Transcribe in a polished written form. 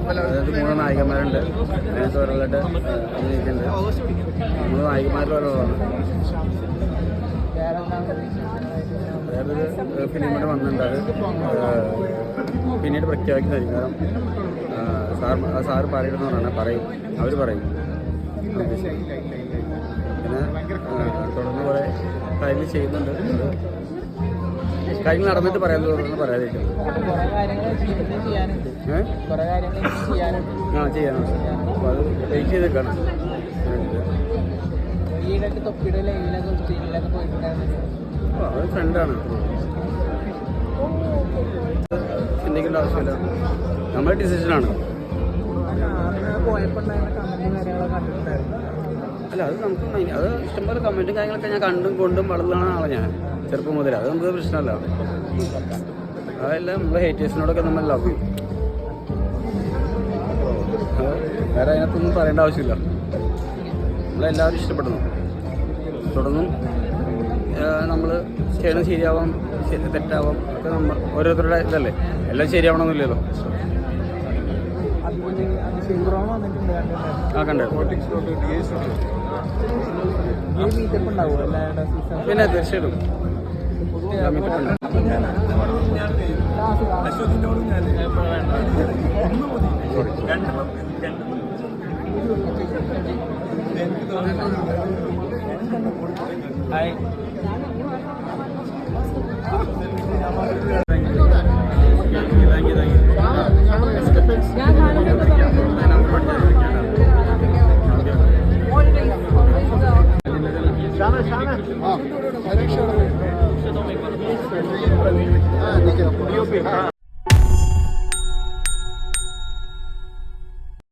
അതായത് 3 നായികന്മാരുണ്ട്. അതിനകത്ത് ഒരാളുടെ അഭിനയിക്കുന്നുണ്ട്. 3 നായികന്മാരിൽ ഒരാളാണ്. വേറൊരു ഫിലിം കൂടെ വന്നിട്ടുണ്ട്. അത് പിന്നീട് പ്രഖ്യാപിക്കുന്നതായിരിക്കും. കാരണം സാറ് പറയണമെന്ന് പറഞ്ഞാൽ അവർ പറയും. പിന്നെ തുടർന്ന് കുറേ കാര്യങ്ങൾ ചെയ്യുന്നുണ്ട്. കാര്യങ്ങൾ നടന്നിട്ട് പറയാമെന്ന് തുടർന്ന് പറയാതിരിക്കും. ചെയ്യാനുണ്ട്. അപ്പോൾ അത് വെയിറ്റ് ചെയ്ത് നിൽക്കണം. അത് ഫ്രണ്ടാണ്. ചിന്തിക്കേണ്ട ആവശ്യമില്ല. നമ്മുടെ ഡിസിഷനാണ്. അല്ല, അത് നമുക്ക് അത് ഇഷ്ടംപോലെ കമൻറ്റും കാര്യങ്ങളൊക്കെ ഞാൻ കണ്ടും കൊണ്ടും വളർന്നാണ് ആളെ ഞാൻ ചെറുപ്പം മുതൽ. അത് നമുക്ക് പ്രശ്നമല്ല. അതെല്ലാം നമ്മുടെ ഹേറ്റേഴ്സിനോടൊക്കെ നമ്മൾ ലവ് ചെയ്യും. വേറെ അതിനകത്തൊന്നും പറയേണ്ട ആവശ്യമില്ല. നമ്മളെല്ലാവരും ഇഷ്ടപ്പെടുന്നു. തുടർന്നും നമ്മൾ ചെയ്യണം. ശരിയാവാം, തെറ്റാവാം, ഒക്കെ നമ്മൾ ഓരോരുത്തരുടെ ഇതല്ലേ. എല്ലാം ശരിയാവണമെന്നില്ലല്ലോ. കണ്ടു. പിന്നെ തീർച്ചയായിട്ടും ഹായ്.